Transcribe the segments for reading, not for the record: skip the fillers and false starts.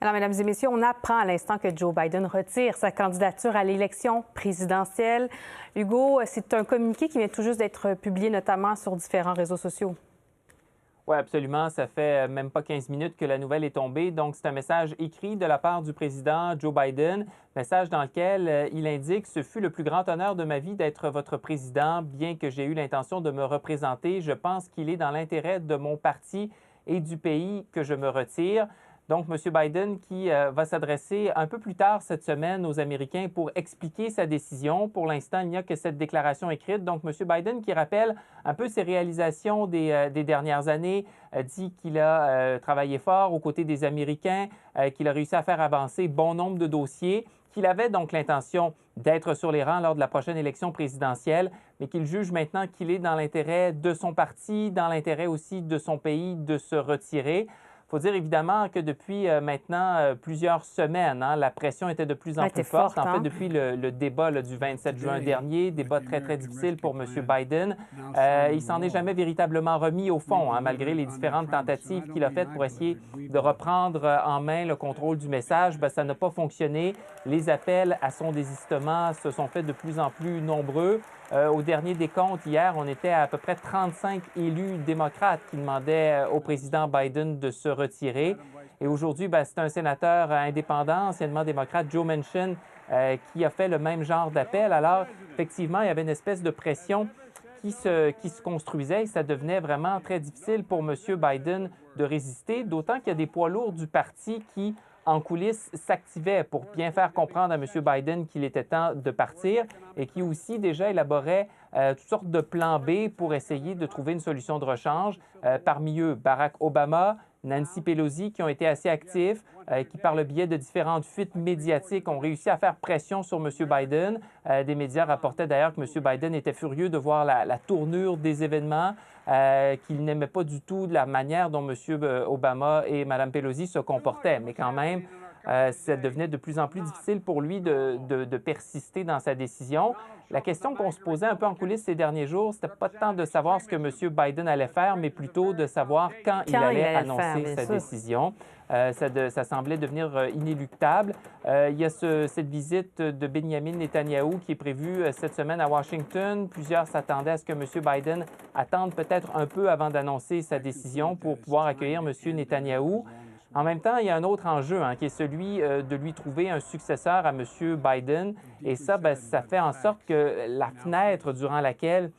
Alors, mesdames et messieurs, on apprend à l'instant que Joe Biden retire sa candidature à l'élection présidentielle. Hugo, c'est un communiqué qui vient tout juste d'être publié, notamment sur différents réseaux sociaux. Oui, absolument. Ça fait même pas 15 minutes que la nouvelle est tombée. Donc, c'est un message écrit de la part du président Joe Biden, message dans lequel il indique « Ce fut le plus grand honneur de ma vie d'être votre président. Bien que j'ai eu l'intention de me représenter, je pense qu'il est dans l'intérêt de mon parti et du pays que je me retire. » Donc, M. Biden qui va s'adresser un peu plus tard cette semaine aux Américains pour expliquer sa décision. Pour l'instant, il n'y a que cette déclaration écrite. Donc, M. Biden qui rappelle un peu ses réalisations des dernières années, dit qu'il a travaillé fort aux côtés des Américains, qu'il a réussi à faire avancer bon nombre de dossiers, qu'il avait donc l'intention d'être sur les rangs lors de la prochaine élection présidentielle, mais qu'il juge maintenant qu'il est dans l'intérêt de son parti, dans l'intérêt aussi de son pays de se retirer. Il faut dire évidemment que depuis maintenant plusieurs semaines, la pression était de plus en plus forte. En fait, depuis le débat du 27 juin dernier, débat très, très difficile pour M. Biden, il s'en est jamais véritablement remis au fond, malgré les différentes tentatives qu'il a faites pour essayer de reprendre en main le contrôle du message. Ça n'a pas fonctionné. Les appels à son désistement se sont faits de plus en plus nombreux. Au dernier décompte, hier, on était à peu près 35 élus démocrates qui demandaient au président Biden de se retirer. Et aujourd'hui, c'est un sénateur indépendant, anciennement démocrate, Joe Manchin, qui a fait le même genre d'appel. Alors, effectivement, il y avait une espèce de pression qui se construisait et ça devenait vraiment très difficile pour M. Biden de résister, d'autant qu'il y a des poids lourds du parti qui, en coulisses, s'activaient pour bien faire comprendre à M. Biden qu'il était temps de partir et qui aussi déjà élaborait toutes sortes de plans B pour essayer de trouver une solution de rechange. Parmi eux, Barack Obama, Nancy Pelosi, qui ont été assez actifs, qui, par le biais de différentes fuites médiatiques, ont réussi à faire pression sur M. Biden. Des médias rapportaient d'ailleurs que M. Biden était furieux de voir la tournure des événements, qu'il n'aimait pas du tout la manière dont M. Obama et Mme Pelosi se comportaient. Mais quand même, ça devenait de plus en plus difficile pour lui de persister dans sa décision. La question qu'on se posait un peu en coulisses ces derniers jours, c'était pas tant de savoir ce que M. Biden allait faire, mais plutôt de savoir quand il allait annoncer sa décision. Ça semblait devenir inéluctable. Il y a cette visite de Benjamin Netanyahou qui est prévue cette semaine à Washington. Plusieurs s'attendaient à ce que M. Biden attende peut-être un peu avant d'annoncer sa décision pour pouvoir accueillir M. Netanyahou. En même temps, il y a un autre enjeu qui est celui de lui trouver un successeur à M. Biden. Et ça, ça fait en sorte que la fenêtre durant laquelle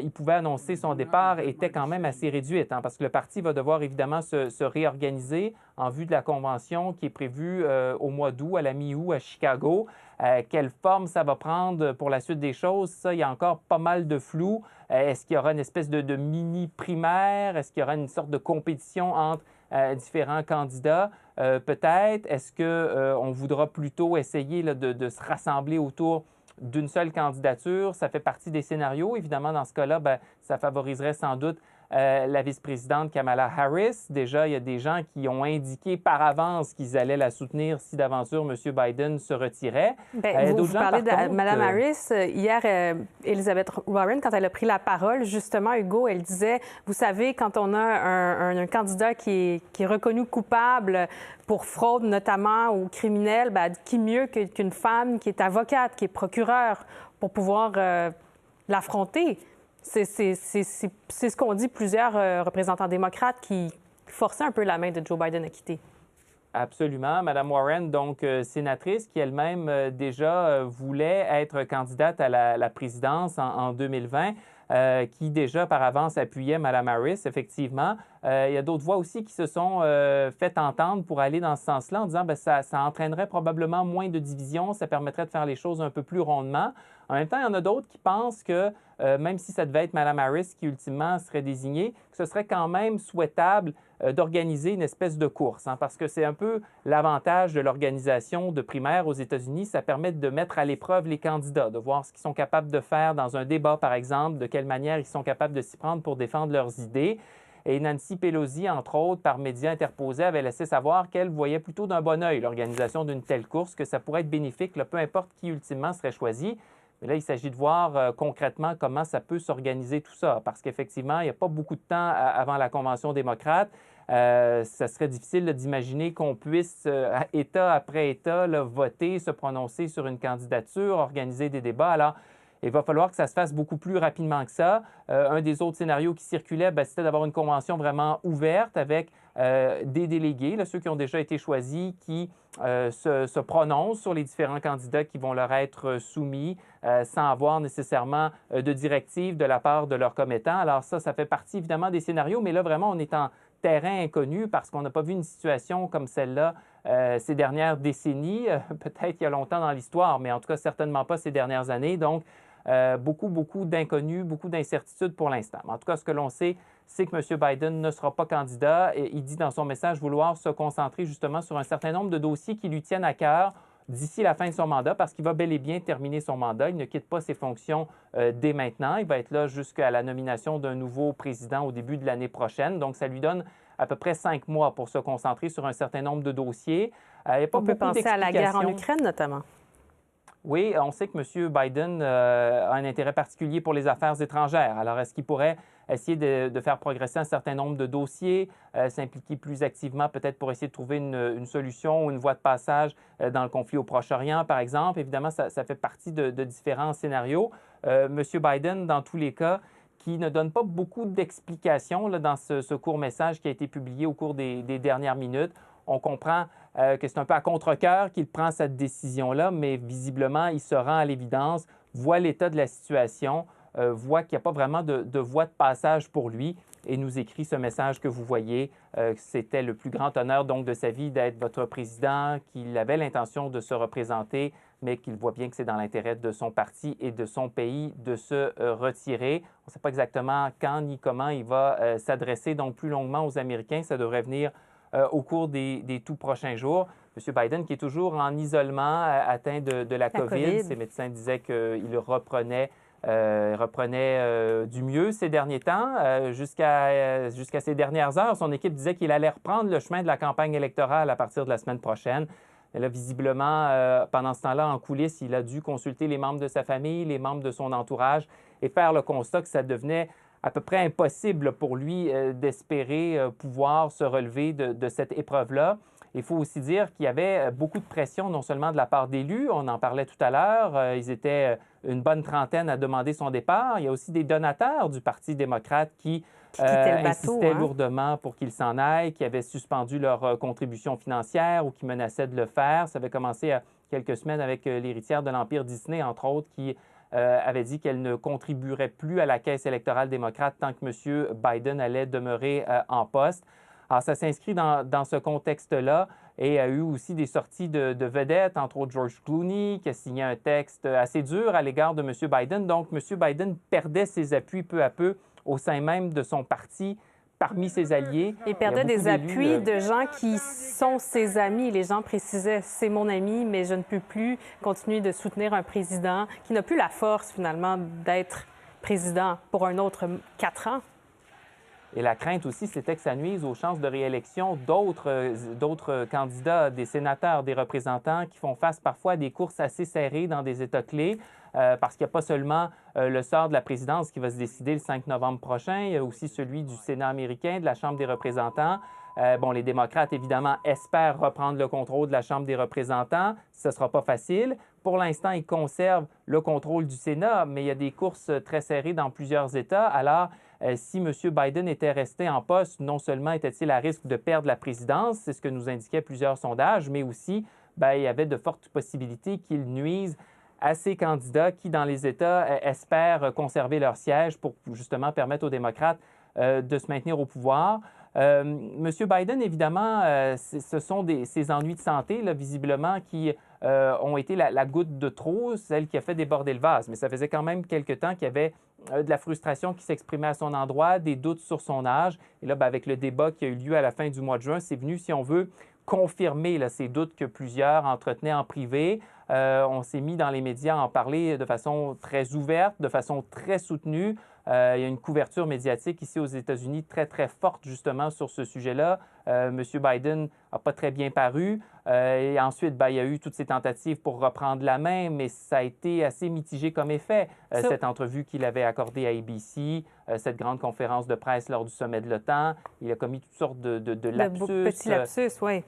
il pouvait annoncer son départ était quand même assez réduite, parce que le parti va devoir évidemment se réorganiser en vue de la convention qui est prévue au mois d'août, à la mi-août, à Chicago. Quelle forme ça va prendre pour la suite des choses? Ça, il y a encore pas mal de flou. Est-ce qu'il y aura une espèce de mini-primaire? Est-ce qu'il y aura une sorte de compétition entre différents candidats? Peut-être. Est-ce qu'on voudra plutôt essayer de se rassembler autour d'une seule candidature? Ça fait partie des scénarios. Évidemment, dans ce cas-là, ça favoriserait sans doute la vice-présidente Kamala Harris. Déjà, il y a des gens qui ont indiqué par avance qu'ils allaient la soutenir si d'aventure M. Biden se retirait. Vous parlez de Mme Harris. Hier, Elizabeth Warren, quand elle a pris la parole, justement, Hugo, elle disait, vous savez, quand on a un candidat qui est reconnu coupable pour fraude notamment ou criminel, qui mieux qu'une femme qui est avocate, qui est procureure pour pouvoir l'affronter? C'est ce qu'ont dit plusieurs représentants démocrates qui forçaient un peu la main de Joe Biden à quitter. Absolument. Mme Warren, donc sénatrice, qui elle-même déjà voulait être candidate à la présidence en 2020, qui déjà par avance appuyait Mme Harris, effectivement. Il y a d'autres voix aussi qui se sont fait entendre pour aller dans ce sens-là en disant que ça entraînerait probablement moins de divisions, ça permettrait de faire les choses un peu plus rondement. En même temps, il y en a d'autres qui pensent que même si ça devait être Mme Harris qui ultimement serait désignée, que ce serait quand même souhaitable d'organiser une espèce de course, parce que c'est un peu l'avantage de l'organisation de primaires aux États-Unis. Ça permet de mettre à l'épreuve les candidats, de voir ce qu'ils sont capables de faire dans un débat, par exemple, de quelle manière ils sont capables de s'y prendre pour défendre leurs idées. Et Nancy Pelosi, entre autres, par médias interposés, avait laissé savoir qu'elle voyait plutôt d'un bon œil l'organisation d'une telle course, que ça pourrait être bénéfique, là, peu importe qui ultimement serait choisi. Mais là, il s'agit de voir concrètement comment ça peut s'organiser tout ça, parce qu'effectivement, il n'y a pas beaucoup de temps avant la Convention démocrate. Ça serait difficile d'imaginer qu'on puisse, État après État, là, voter, se prononcer sur une candidature, organiser des débats. Alors, il va falloir que ça se fasse beaucoup plus rapidement que ça. Un des autres scénarios qui circulait, c'était d'avoir une convention vraiment ouverte avec des délégués, là, ceux qui ont déjà été choisis, qui se prononcent sur les différents candidats qui vont leur être soumis sans avoir nécessairement de directive de la part de leurs commettants. Alors ça fait partie évidemment des scénarios, mais là, vraiment, on est en terrain inconnu parce qu'on n'a pas vu une situation comme celle-là ces dernières décennies, peut-être il y a longtemps dans l'histoire, mais en tout cas certainement pas ces dernières années. Donc, beaucoup d'inconnus, beaucoup d'incertitudes pour l'instant. En tout cas, ce que l'on sait, c'est que M. Biden ne sera pas candidat et il dit dans son message vouloir se concentrer justement sur un certain nombre de dossiers qui lui tiennent à cœur d'ici la fin de son mandat parce qu'il va bel et bien terminer son mandat. Il ne quitte pas ses fonctions dès maintenant. Il va être là jusqu'à la nomination d'un nouveau président au début de l'année prochaine. Donc, ça lui donne à peu près 5 mois pour se concentrer sur un certain nombre de dossiers. Il n'y a pas On peut penser à la guerre en Ukraine, notamment. Oui, on sait que M. Biden a un intérêt particulier pour les affaires étrangères. Alors, est-ce qu'il pourrait essayer de faire progresser un certain nombre de dossiers, s'impliquer plus activement peut-être pour essayer de trouver une solution ou une voie de passage dans le conflit au Proche-Orient, par exemple? Évidemment, ça fait partie de différents scénarios. M. Biden, dans tous les cas, qui ne donne pas beaucoup d'explications dans ce court message qui a été publié au cours des dernières minutes. On comprend que c'est un peu à contre-cœur qu'il prend cette décision-là, mais visiblement, il se rend à l'évidence, voit l'état de la situation, voit qu'il n'y a pas vraiment de voie de passage pour lui et nous écrit ce message que vous voyez. C'était le plus grand honneur donc de sa vie d'être votre président, qu'il avait l'intention de se représenter, mais qu'il voit bien que c'est dans l'intérêt de son parti et de son pays de se retirer. On ne sait pas exactement quand ni comment il va s'adresser donc plus longuement aux Américains. Ça devrait venir au cours des tout prochains jours. M. Biden, qui est toujours en isolement, atteint de la COVID. Ses médecins disaient qu'il reprenait du mieux ces derniers temps. Jusqu'à ces dernières heures, son équipe disait qu'il allait reprendre le chemin de la campagne électorale à partir de la semaine prochaine. Et là, visiblement, pendant ce temps-là, en coulisses, il a dû consulter les membres de sa famille, les membres de son entourage et faire le constat que ça devenait à peu près impossible pour lui d'espérer pouvoir se relever de cette épreuve-là. Il faut aussi dire qu'il y avait beaucoup de pression, non seulement de la part d'élus, on en parlait tout à l'heure, ils étaient une bonne trentaine à demander son départ. Il y a aussi des donateurs du Parti démocrate qui insistaient lourdement pour qu'il s'en aille, qui avaient suspendu leur contribution financière ou qui menaçaient de le faire. Ça avait commencé il y a quelques semaines avec l'héritière de l'Empire Disney, entre autres, qui avait dit qu'elle ne contribuerait plus à la caisse électorale démocrate tant que M. Biden allait demeurer en poste. Alors, ça s'inscrit dans ce contexte-là et il y a eu aussi des sorties de vedettes, entre autres George Clooney, qui a signé un texte assez dur à l'égard de M. Biden. Donc, M. Biden perdait ses appuis peu à peu au sein même de son parti, parmi ses alliés. Il perdait des appuis de gens qui sont ses amis. Les gens précisaient « c'est mon ami, mais je ne peux plus continuer de soutenir un président qui n'a plus la force, finalement, d'être président pour un autre 4 ans ». Et la crainte aussi, c'était que ça nuise aux chances de réélection d'autres candidats, des sénateurs, des représentants qui font face parfois à des courses assez serrées dans des États clés, parce qu'il n'y a pas seulement le sort de la présidence qui va se décider le 5 novembre prochain, il y a aussi celui du Sénat américain, de la Chambre des représentants. Les démocrates, évidemment, espèrent reprendre le contrôle de la Chambre des représentants. Ce ne sera pas facile. Pour l'instant, ils conservent le contrôle du Sénat, mais il y a des courses très serrées dans plusieurs États. Alors, si M. Biden était resté en poste, non seulement était-il à risque de perdre la présidence, c'est ce que nous indiquaient plusieurs sondages, mais aussi, il y avait de fortes possibilités qu'il nuise à ces candidats qui, dans les États, espèrent conserver leur siège pour justement permettre aux démocrates de se maintenir au pouvoir. M. Biden, évidemment, ce sont ces ennuis de santé, là, visiblement, qui ont été la goutte de trop, celle qui a fait déborder le vase. Mais ça faisait quand même quelque temps qu'il y avait de la frustration qui s'exprimait à son endroit, des doutes sur son âge. Et là, avec le débat qui a eu lieu à la fin du mois de juin, c'est venu, si on veut, confirmer là, ces doutes que plusieurs entretenaient en privé. On s'est mis dans les médias à en parler de façon très ouverte, de façon très soutenue. Il y a une couverture médiatique ici aux États-Unis très, très forte justement sur ce sujet-là. M. Biden n'a pas très bien paru. Et ensuite, il y a eu toutes ces tentatives pour reprendre la main, mais ça a été assez mitigé comme effet. Cette entrevue qu'il avait accordée à ABC, cette grande conférence de presse lors du sommet de l'OTAN, il a commis toutes sortes de lapsus. De petits lapsus, oui.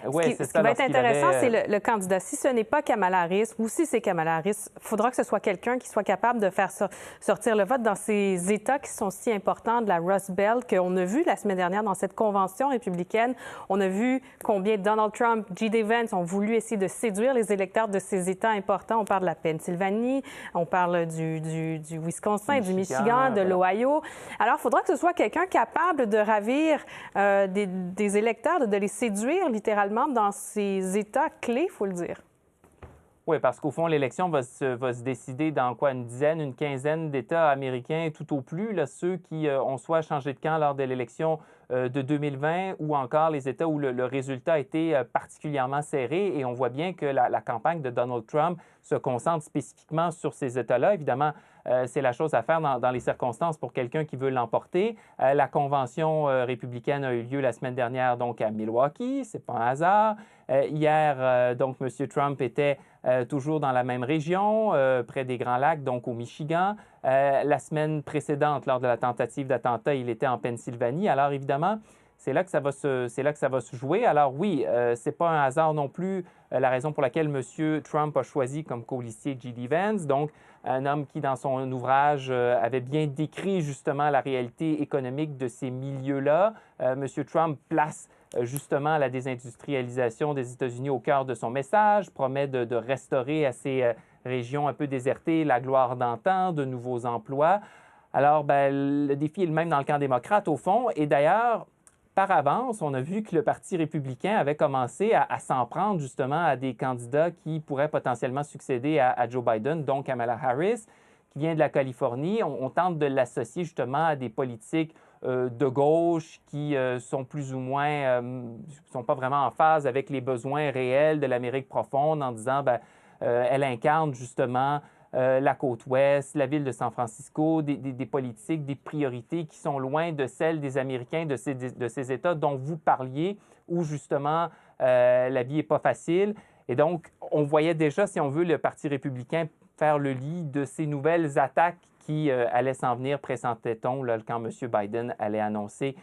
Oui, ce qui va être intéressant, c'est le candidat. Si ce n'est pas Kamala Harris ou si c'est Kamala Harris, il faudra que ce soit quelqu'un qui soit capable de faire sortir le vote dans ces États qui sont si importants de la Rust Belt qu'on a vu la semaine dernière dans cette convention républicaine. On a vu combien Donald Trump, J.D. Vance ont voulu essayer de séduire les électeurs de ces États importants. On parle de la Pennsylvanie, on parle du Wisconsin, du Michigan, de l'Ohio. Alors, il faudra que ce soit quelqu'un capable de ravir des électeurs, de les séduire littéralement dans ces États clés, il faut le dire. Oui, parce qu'au fond, l'élection va se décider dans quoi, une dizaine, une quinzaine d'États américains tout au plus, là, ceux qui ont soit changé de camp lors de l'élection de 2020 ou encore les États où le résultat a été particulièrement serré. Et on voit bien que la campagne de Donald Trump se concentre spécifiquement sur ces États-là. Évidemment, c'est la chose à faire dans les circonstances pour quelqu'un qui veut l'emporter. La convention républicaine a eu lieu la semaine dernière donc à Milwaukee, c'est pas un hasard. Hier, donc, M. Trump était toujours dans la même région, près des Grands Lacs, donc au Michigan. La semaine précédente, lors de la tentative d'attentat, il était en Pennsylvanie. Alors, évidemment, c'est là que ça va se jouer. Alors oui, c'est pas un hasard non plus la raison pour laquelle M. Trump a choisi comme colistier J.D. Vance, donc un homme qui, dans son ouvrage, avait bien décrit justement la réalité économique de ces milieux-là. M. Trump place justement la désindustrialisation des États-Unis au cœur de son message, promet de restaurer à ces régions un peu désertées la gloire d'antan, de nouveaux emplois. Alors, le défi est le même dans le camp démocrate, au fond. Et d'ailleurs, par avance, on a vu que le Parti républicain avait commencé à s'en prendre justement à des candidats qui pourraient potentiellement succéder à Joe Biden, donc Kamala Harris, qui vient de la Californie. On tente de l'associer justement à des politiques de gauche qui sont plus ou moins, sont pas vraiment en phase avec les besoins réels de l'Amérique profonde en disant, elle incarne justement la côte ouest, la ville de San Francisco, des politiques, des priorités qui sont loin de celles des Américains de ces États dont vous parliez, où justement la vie n'est pas facile. Et donc, on voyait déjà, si on veut, le Parti républicain faire le lit de ces nouvelles attaques qui allaient s'en venir, pressentait-on, quand M. Biden allait annoncer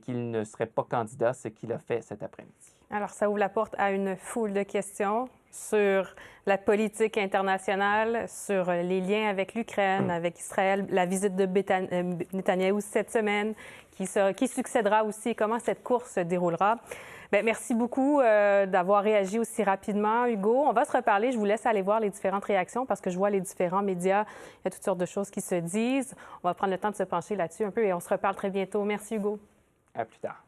qu'il ne serait pas candidat, ce qu'il a fait cet après-midi. Alors, ça ouvre la porte à une foule de questions sur la politique internationale, sur les liens avec l'Ukraine, avec Israël, la visite de Netanyahou cette semaine, qui succédera aussi, comment cette course se déroulera. Bien, merci beaucoup d'avoir réagi aussi rapidement, Hugo. On va se reparler. Je vous laisse aller voir les différentes réactions parce que je vois les différents médias. Il y a toutes sortes de choses qui se disent. On va prendre le temps de se pencher là-dessus un peu et on se reparle très bientôt. Merci, Hugo. À plus tard.